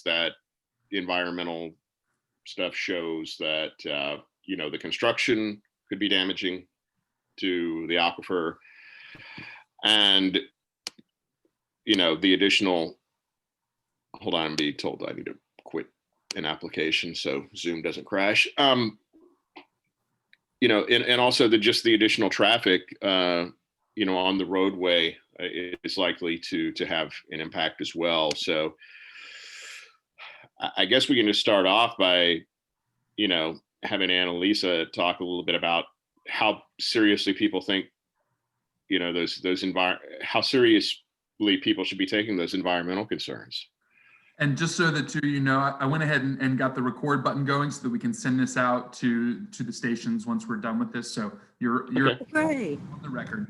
that the environmental stuff shows that, the construction could be damaging to the aquifer, and, the additional, hold on, I'm being told I need to quit an application so Zoom doesn't crash. And also just the additional traffic, on the roadway is likely to have an impact as well. So I guess we can just start off by, having Annalisa talk a little bit about how seriously people think, how seriously people should be taking those environmental concerns. And just so that I went ahead and got the record button going so that we can send this out to the stations once we're done with this. So you're okay. On the record.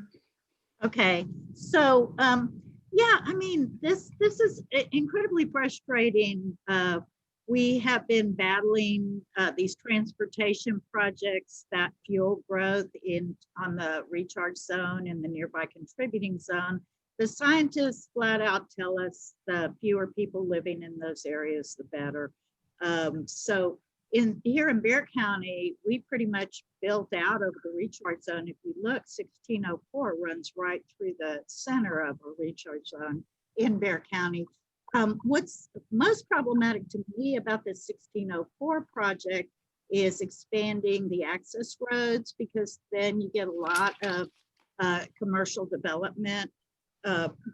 Okay. So yeah, I mean, this is incredibly frustrating. We have been battling these transportation projects that fuel growth on the recharge zone and the nearby contributing zone. The scientists flat out tell us the fewer people living in those areas, the better. So here in Bexar County, we pretty much built out of the recharge zone. If you look, 1604 runs right through the center of a recharge zone in Bexar County. What's most problematic to me about the 1604 project is expanding the access roads, because then you get a lot of commercial development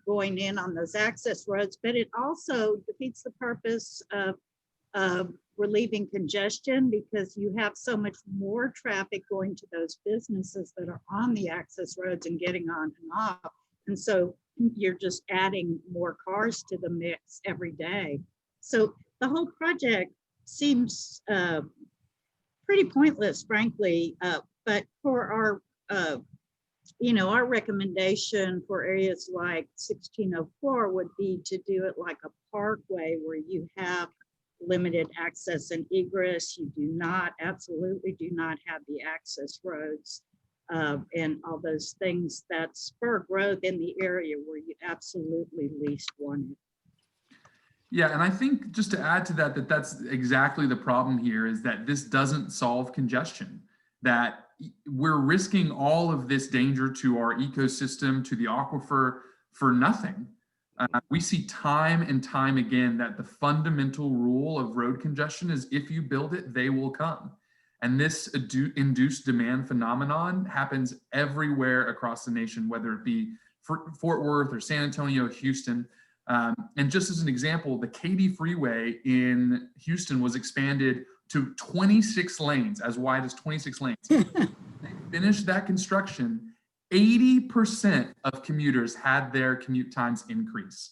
going in on those access roads, but it also defeats the purpose of relieving congestion, because you have so much more traffic going to those businesses that are on the access roads and getting on and off. And so you're just adding more cars to the mix every day. So the whole project seems pretty pointless, frankly, but for our recommendation for areas like 1604 would be to do it like a parkway where you have limited access and egress. You absolutely do not have the access roads and all those things that spur growth in the area where you absolutely least want it. Yeah, and I think just to add to that, that's exactly the problem here, is that this doesn't solve congestion, that we're risking all of this danger to our ecosystem, to the aquifer, for nothing. We see time and time again that the fundamental rule of road congestion is if you build it, they will come. And this induced demand phenomenon happens everywhere across the nation, whether it be Fort Worth or San Antonio, Houston. And just as an example, the Katy Freeway in Houston was expanded to 26 lanes, as wide as 26 lanes. They finished that construction, 80% of commuters had their commute times increase.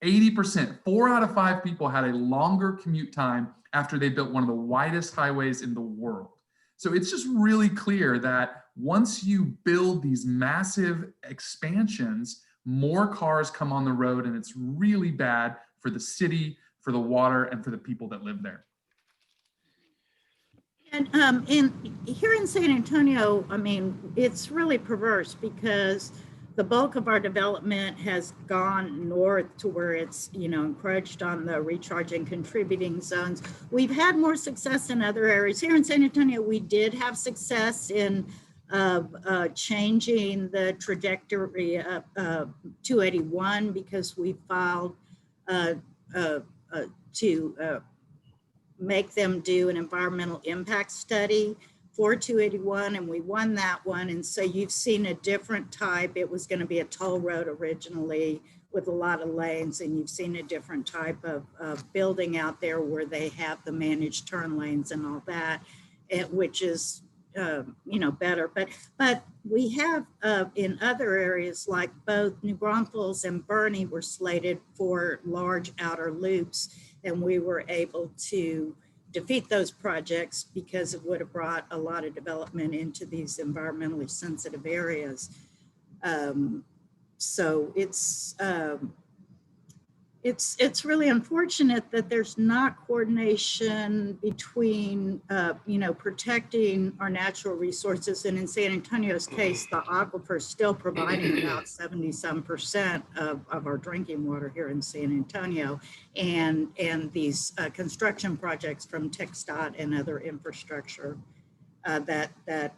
80%, 4 out of 5 people had a longer commute time after they built one of the widest highways in the world. So it's just really clear that once you build these massive expansions, more cars come on the road, and it's really bad for the city, for the water, and for the people that live there. And here in San Antonio, I mean, it's really perverse, because the bulk of our development has gone north to where it's, encroached on the recharge and contributing zones. We've had more success in other areas. Here in San Antonio, we did have success in changing the trajectory of 281, because we filed to make them do an environmental impact study for 281, and we won that one. And so you've seen a different type. It was going to be a toll road originally with a lot of lanes, and you've seen a different type of building out there where they have the managed turn lanes and all that, which is better. But we have in other areas, like both New Braunfels and Bernie were slated for large outer loops, and we were able to defeat those projects because it would have brought a lot of development into these environmentally sensitive areas. So it's it's really unfortunate that there's not coordination between, protecting our natural resources. And in San Antonio's case, the aquifer is still providing about 70-some% of our drinking water here in San Antonio. And these construction projects from TxDOT and other infrastructure that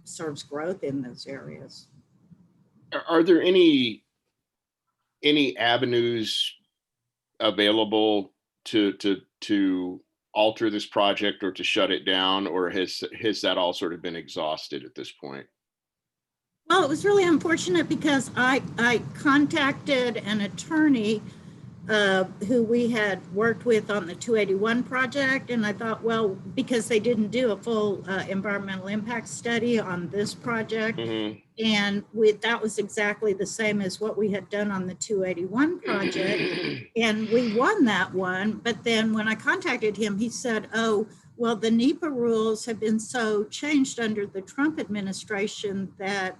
serves growth in those areas. Are there any avenues available to alter this project or to shut it down, or has that all sort of been exhausted at this point? Well, it was really unfortunate because I contacted an attorney who we had worked with on the 281 project, and I thought, well, because they didn't do a full environmental impact study on this project, and that was exactly the same as what we had done on the 281 project, and we won that one. But then when I contacted him, he said, oh, well, the NEPA rules have been so changed under the Trump administration that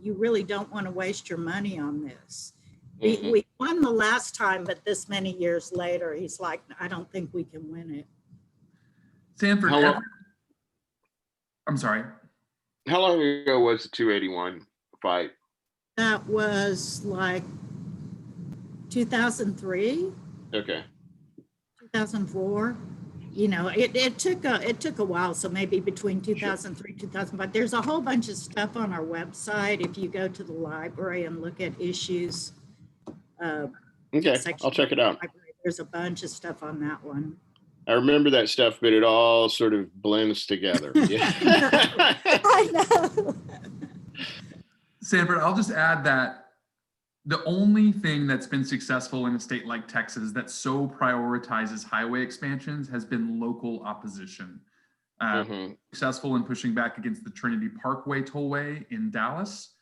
you really don't want to waste your money on this. We won the last time, but this many years later, he's like, I don't think we can win it. Sanford, I'm sorry. How long ago was the 281 fight? That was like 2003. Okay. 2004. It took a while, so maybe between 2003 2005. There's a whole bunch of stuff on our website if you go to the library and look at issues. Okay, I'll check it out. There's a bunch of stuff on that one. I remember that stuff, but it all sort of blends together. Yeah. I know. Sanford, I'll just add that the only thing that's been successful in a state like Texas that so prioritizes highway expansions has been local opposition. Successful in pushing back against the Trinity Parkway tollway in Dallas.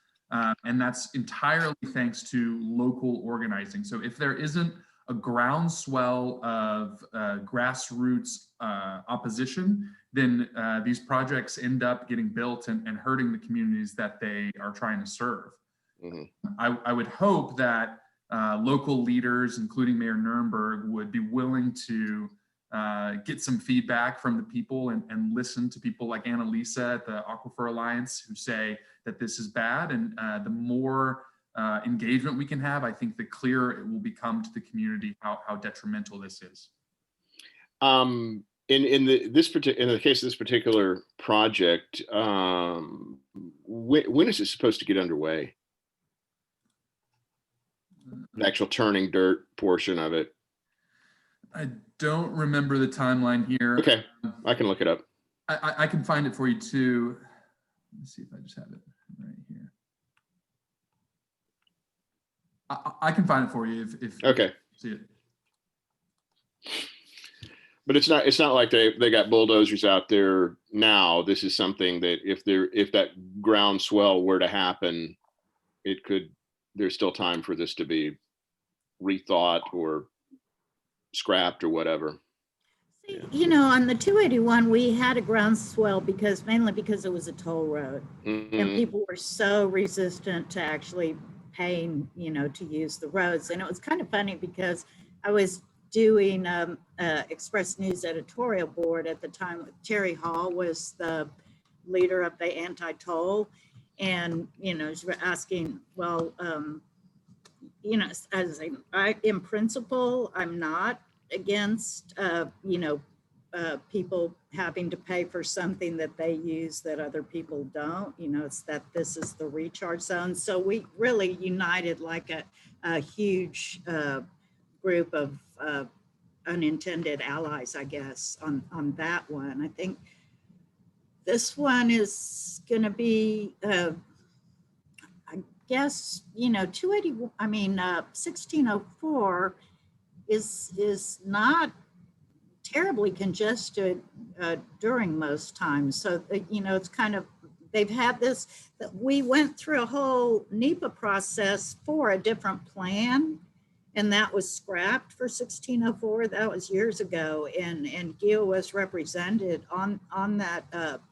And that's entirely thanks to local organizing. So if there isn't a groundswell of grassroots opposition, then these projects end up getting built and hurting the communities that they are trying to serve. I would hope that local leaders, including Mayor Nurnberg, would be willing to get some feedback from the people and listen to people like Annalisa at the Aquifer Alliance who say that this is bad. And the more engagement we can have, I think the clearer it will become to the community how detrimental this is. In the case of this particular project, when is it supposed to get underway? The actual turning dirt portion of it. I don't remember the timeline here. Okay, I can look it up. I can find it for you too. Let's see if I just have it right here. I can find it for you if okay. You see it. But it's not like they got bulldozers out there now. This is something that if that groundswell were to happen, there's still time for this to be rethought or scrapped or whatever. On the 281, we had a groundswell mainly because it was a toll road, and people were so resistant to actually paying, to use the roads. And it was kind of funny because I was doing Express News editorial board at the time. Terry Hall was the leader of the anti-toll, and asking, well, in principle, I'm not against people having to pay for something that they use that other people don't. It's that this is the recharge zone. So we really united like a huge group of unintended allies, I guess, on that one. I think this one is going to be, I guess, 1604 is not terribly congested during most times. So, it's kind of, they've had this, we went through a whole NEPA process for a different plan, and that was scrapped for 1604. That was years ago, and GEAA was represented on that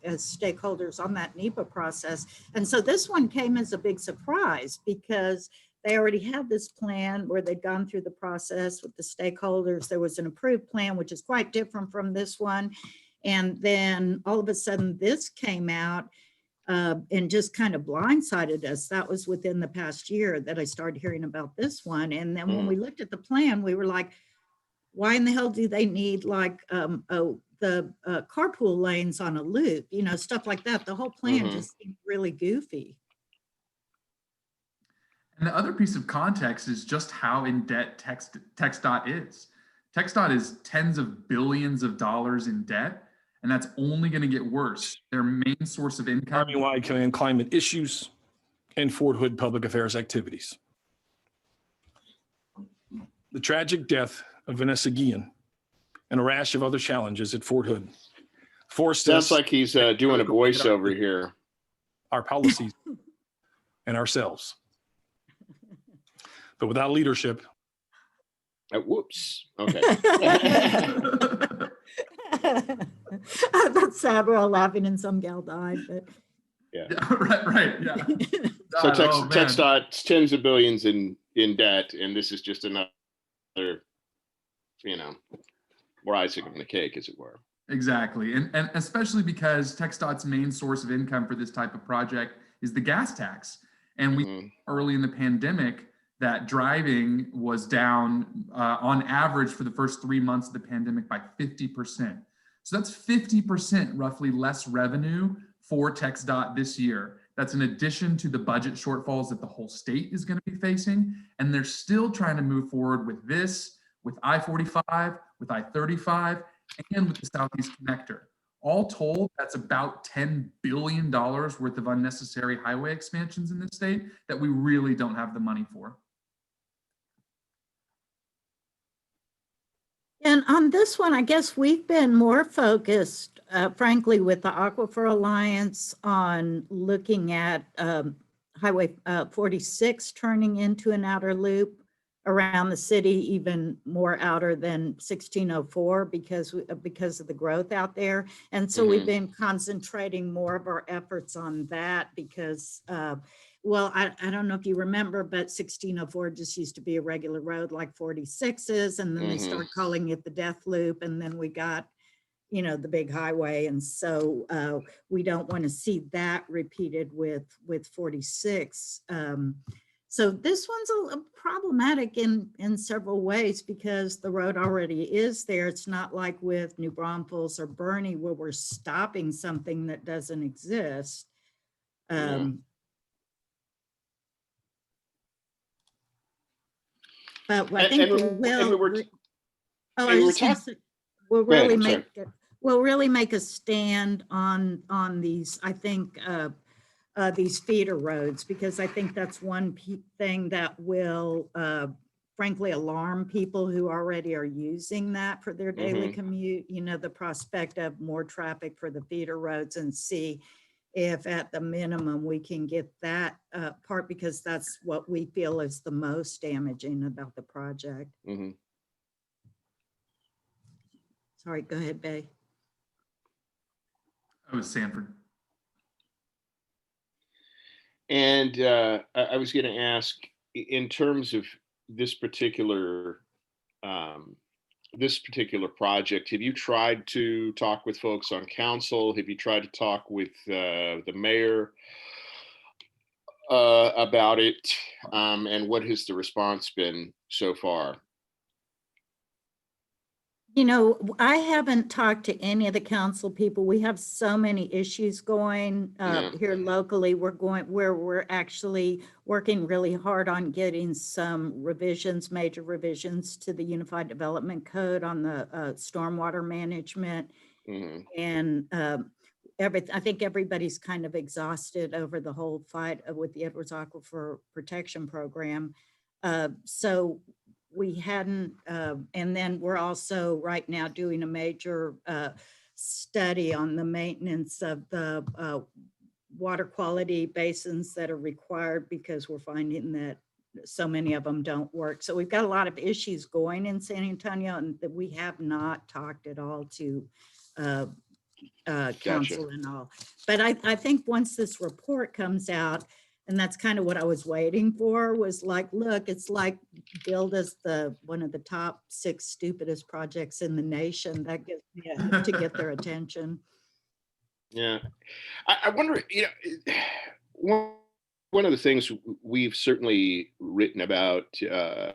as stakeholders on that NEPA process. And so this one came as a big surprise because they already had this plan where they'd gone through the process with the stakeholders. There was an approved plan, which is quite different from this one. And then all of a sudden this came out and just kind of blindsided us. That was within the past year that I started hearing about this one. And then when we looked at the plan, we were like, why in the hell do they need like the carpool lanes on a loop, you know, stuff like that. The whole plan just seemed really goofy. And the other piece of context is just how in debt TxDOT is. TxDOT is tens of billions of dollars in debt, and that's only going to get worse. Their main source of income. Army-wide command climate issues and Fort Hood public affairs activities. The tragic death of Vanessa Guillen and a rash of other challenges at Fort Hood forced us. Sounds like he's doing a voiceover here. Our policies and ourselves. But without leadership. Whoops. Okay. That's sad. We're all laughing and some gal died, but. Yeah. Right. Yeah. So TxDOT's tens of billions in debt, and this is just another, you know, more icing on the cake, as it were. Exactly. And especially because TxDOT's main source of income for this type of project is the gas tax. And we early in the pandemic that driving was down on average for the first 3 months of the pandemic by 50%. So that's 50% roughly less revenue for TxDOT this year. That's in addition to the budget shortfalls that the whole state is going to be facing. And they're still trying to move forward with this, with I-45, with I-35, and with the Southeast Connector. All told, that's about $10 billion worth of unnecessary highway expansions in this state that we really don't have the money for. And on this one, I guess we've been more focused, frankly, with the Aquifer Alliance on looking at Highway 46 turning into an outer loop around the city, even more outer than 1604 because of the growth out there. And so we've been concentrating more of our efforts on that because well, I don't know if you remember, but 1604 just used to be a regular road like 46 is, and then they started calling it the death loop, and then we got, you know, the big highway, and so we don't want to see that repeated with 46. So this one's a problematic in several ways because the road already is there. It's not like with New Braunfels or Bernie where we're stopping something that doesn't exist. But I think we'll really make a stand on these, I think, these feeder roads, because I think that's one thing that will frankly alarm people who already are using that for their daily commute, you know, the prospect of more traffic for the feeder roads, and see if at the minimum we can get that part, because that's what we feel is the most damaging about the project. Sorry, go ahead, Bay. That was Sanford. And I was going to ask, in terms of this particular project, have you tried to talk with folks on council? Have you tried to talk with the mayor about it? And what has the response been so far? You know, I haven't talked to any of the council people. We have so many issues going here locally. We're actually working really hard on getting some revisions, major revisions to the Unified Development Code on the stormwater management. And I think everybody's kind of exhausted over the whole fight with the Edwards Aquifer Protection Program. So we hadn't, and then we're also right now doing a major study on the maintenance of the water quality basins that are required, because we're finding that so many of them don't work. So we've got a lot of issues going in San Antonio, and that we have not talked at all to council and all. But I think once this report comes out, And that's kind of what I was waiting for, was like, look, it's like billed as one of the top 6 stupidest projects in the nation. That gives me a hope to get their attention. Yeah. I wonder, one of the things we've certainly written about, when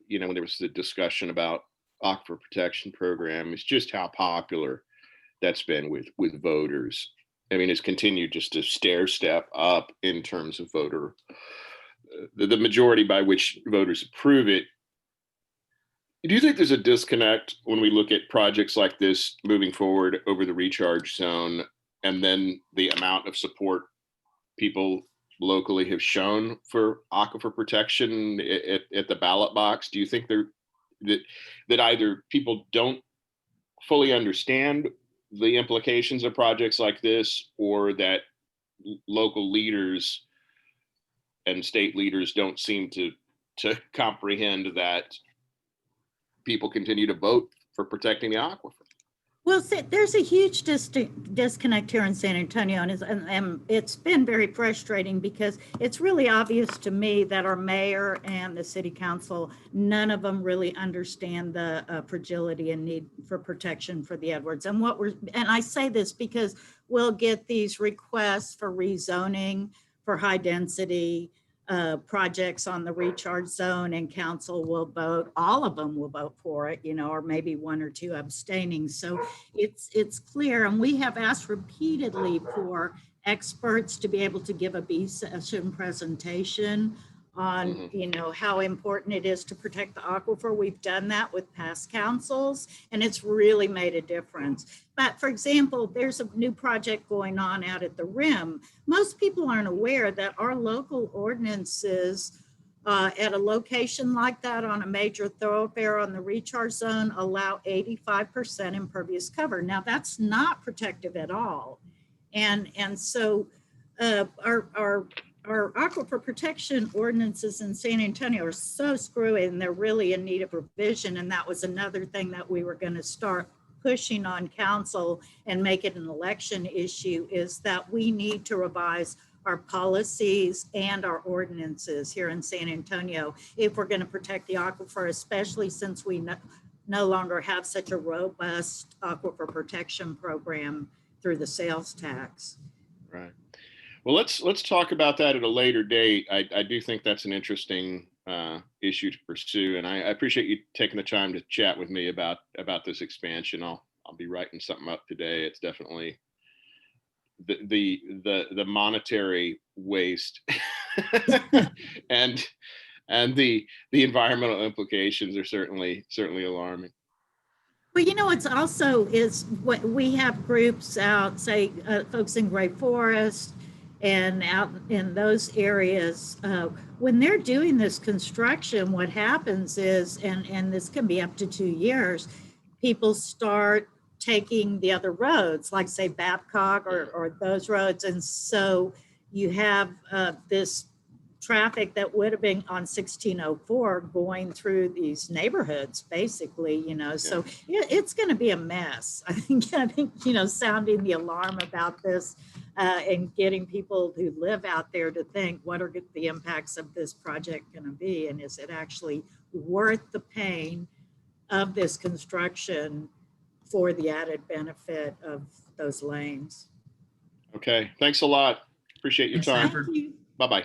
there was the discussion about aquifer protection program, is just how popular that's been with voters. I mean, it's continued just to stair step up in terms of voter, the majority by which voters approve it. Do you think there's a disconnect when we look at projects like this moving forward over the recharge zone, and then the amount of support people locally have shown for aquifer protection at the ballot box? Do you think that either people don't fully understand the implications of projects like this, or that local leaders and state leaders don't seem to comprehend that people continue to vote for protecting the aquifer? Well, see, there's a huge disconnect here in San Antonio, and it's been very frustrating, because it's really obvious to me that our mayor and the city council, none of them really understand the fragility and need for protection for the Edwards. And I say this because we'll get these requests for rezoning for high density projects on the recharge zone, and council will vote, all of them will vote for it, or maybe 1 or 2 abstaining. So it's clear, and we have asked repeatedly for experts to be able to give a B-session presentation on, how important it is to protect the aquifer. We've done that with past councils, and it's really made a difference. But for example, there's a new project going on out at the Rim. Most people aren't aware that our local ordinances at a location like that on a major thoroughfare on the recharge zone allow 85% impervious cover. Now that's not protective at all. And so our aquifer protection ordinances in San Antonio are so screwy, and they're really in need of revision. And that was another thing that we were going to start pushing on council and make it an election issue, is that we need to revise our policies and our ordinances here in San Antonio if we're going to protect the aquifer, especially since we no longer have such a robust aquifer protection program through the sales tax. Right. Well, let's talk about that at a later date. I do think that's an interesting issue to pursue, and I appreciate you taking the time to chat with me about this expansion. I'll be writing something up today. It's definitely the monetary waste and the environmental implications are certainly alarming. Well, it's also is what we have groups out, say folks in Great Forest and out in those areas, when they're doing this construction, what happens is, and this can be up to 2 years, people start taking the other roads, like say Babcock or those roads. And so you have this traffic that would have been on 1604 going through these neighborhoods, basically, so it's going to be a mess. I think, sounding the alarm about this and getting people who live out there to think, what are the impacts of this project going to be? And is it actually worth the pain of this construction for the added benefit of those lanes? Okay. Thanks a lot. Appreciate your time. Thank you. Bye-bye.